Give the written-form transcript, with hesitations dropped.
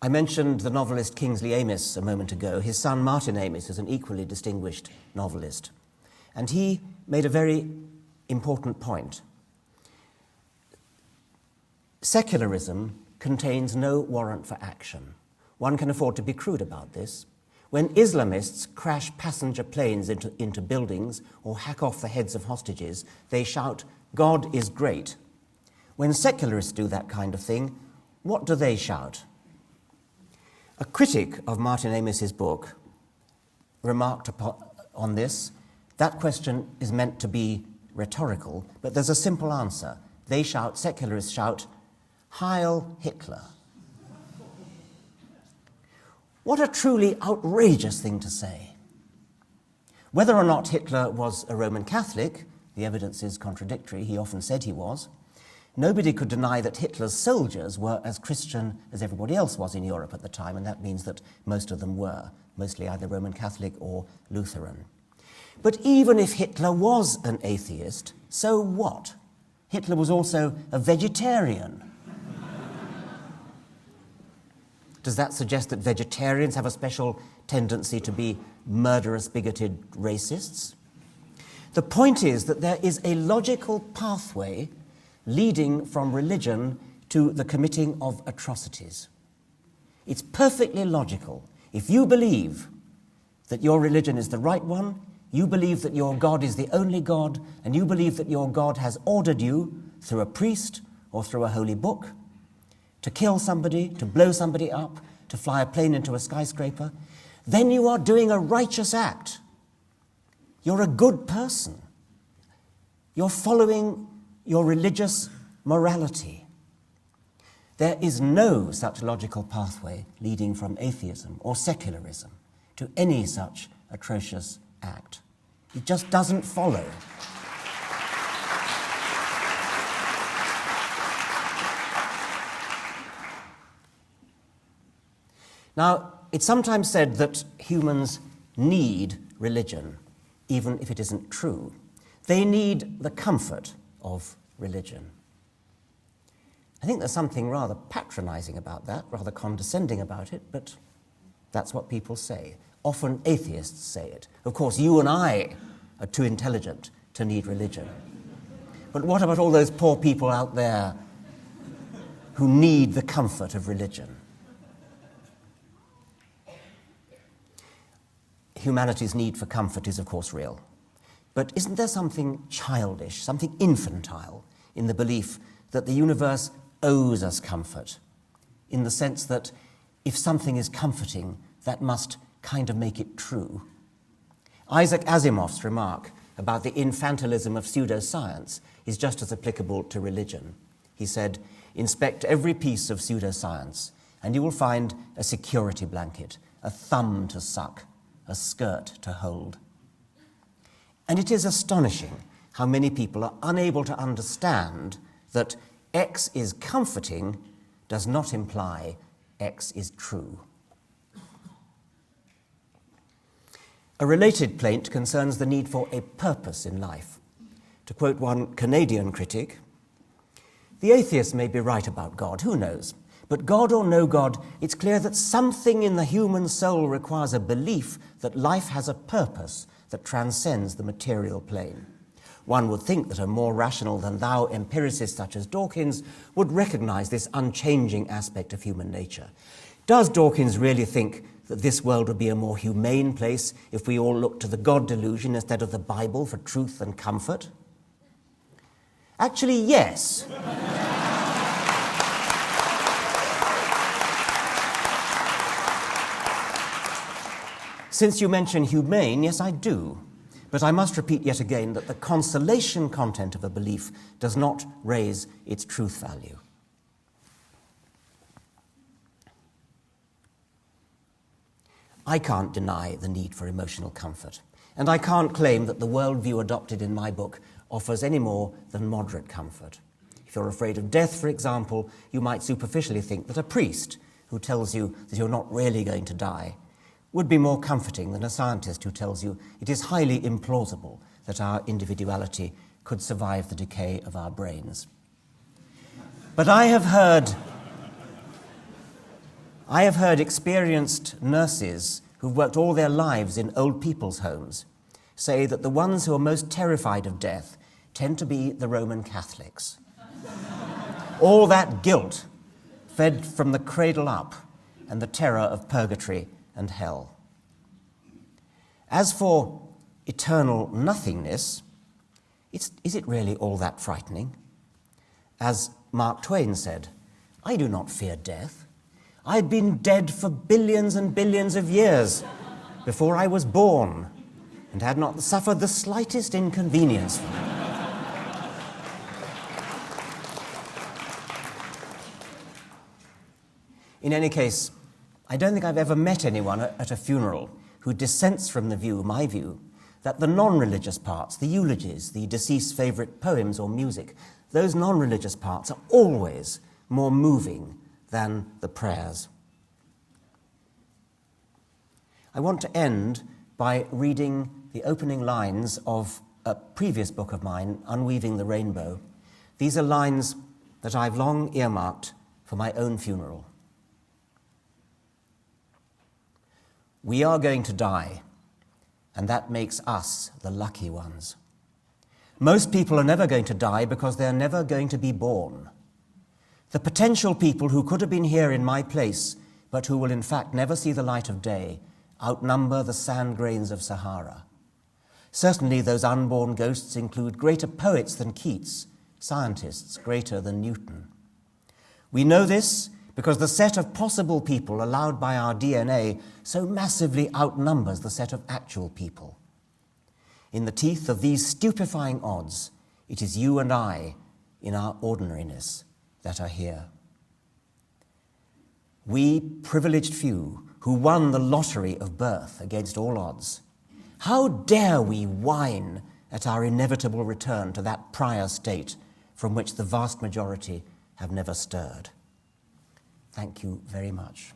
I mentioned the novelist Kingsley Amis a moment ago. His son Martin Amis is an equally distinguished novelist. And he made a very important point. Secularism contains no warrant for action. One can afford to be crude about this. When Islamists crash passenger planes into buildings or hack off the heads of hostages, they shout, "God is great." When secularists do that kind of thing, what do they shout? A critic of Martin Amis's book remarked on this. That question is meant to be rhetorical, but there's a simple answer. They shout, secularists shout, "Heil Hitler." What a truly outrageous thing to say. Whether or not Hitler was a Roman Catholic, the evidence is contradictory, he often said he was. Nobody could deny that Hitler's soldiers were as Christian as everybody else was in Europe at the time, and that means that most of them were, mostly either Roman Catholic or Lutheran. But even if Hitler was an atheist, so what? Hitler was also a vegetarian. Does that suggest that vegetarians have a special tendency to be murderous, bigoted racists? The point is that there is a logical pathway leading from religion to the committing of atrocities. It's perfectly logical. If you believe that your religion is the right one, you believe that your God is the only God, and you believe that your God has ordered you through a priest or through a holy book to kill somebody, to blow somebody up, to fly a plane into a skyscraper, then you are doing a righteous act. You're a good person. You're following your religious morality. There is no such logical pathway leading from atheism or secularism to any such atrocious act. It just doesn't follow. Now, it's sometimes said that humans need religion, even if it isn't true. They need the comfort of religion. I think there's something rather patronizing about that, rather condescending about it, but that's what people say. Often atheists say it. Of course, you and I are too intelligent to need religion. But what about all those poor people out there who need the comfort of religion? Humanity's need for comfort is, of course, real. But isn't there something childish, something infantile in the belief that the universe owes us comfort, in the sense that if something is comforting, that must kind of make it true? Isaac Asimov's remark about the infantilism of pseudoscience is just as applicable to religion. He said, "Inspect every piece of pseudoscience, and you will find a security blanket, a thumb to suck, a skirt to hold." And it is astonishing how many people are unable to understand that X is comforting does not imply X is true. A related plaint concerns the need for a purpose in life. To quote one Canadian critic, "The atheist may be right about God, who knows? But God or no God, it's clear that something in the human soul requires a belief that life has a purpose that transcends the material plane. One would think that a more rational than thou empiricist such as Dawkins would recognize this unchanging aspect of human nature. Does Dawkins really think that this world would be a more humane place if we all looked to the God Delusion instead of the Bible for truth and comfort?" Actually, yes. Since you mention humane, yes, I do. But I must repeat yet again that the consolation content of a belief does not raise its truth value. I can't deny the need for emotional comfort, and I can't claim that the worldview adopted in my book offers any more than moderate comfort. If you're afraid of death, for example, you might superficially think that a priest who tells you that you're not really going to die would be more comforting than a scientist who tells you it is highly implausible that our individuality could survive the decay of our brains. But I have heard I have heard experienced nurses who've worked all their lives in old people's homes say that the ones who are most terrified of death tend to be the Roman Catholics. All that guilt fed from the cradle up and the terror of purgatory and hell. As for eternal nothingness, is it really all that frightening? As Mark Twain said, "I do not fear death. I'd been dead for billions and billions of years before I was born and had not suffered the slightest inconvenience from it." In any case, I don't think I've ever met anyone at a funeral who dissents from the view, my view, that the non-religious parts, the eulogies, the deceased's favourite poems or music, those non-religious parts are always more moving than the prayers. I want to end by reading the opening lines of a previous book of mine, Unweaving the Rainbow. These are lines that I've long earmarked for my own funeral. We are going to die, and that makes us the lucky ones. Most people are never going to die because they're never going to be born. The potential people who could have been here in my place, but who will in fact never see the light of day, outnumber the sand grains of Sahara. Certainly those unborn ghosts include greater poets than Keats, scientists greater than Newton. We know this because the set of possible people allowed by our DNA so massively outnumbers the set of actual people. In the teeth of these stupefying odds, it is you and I, in our ordinariness, that are here. We privileged few who won the lottery of birth against all odds, how dare we whine at our inevitable return to that prior state from which the vast majority have never stirred? Thank you very much.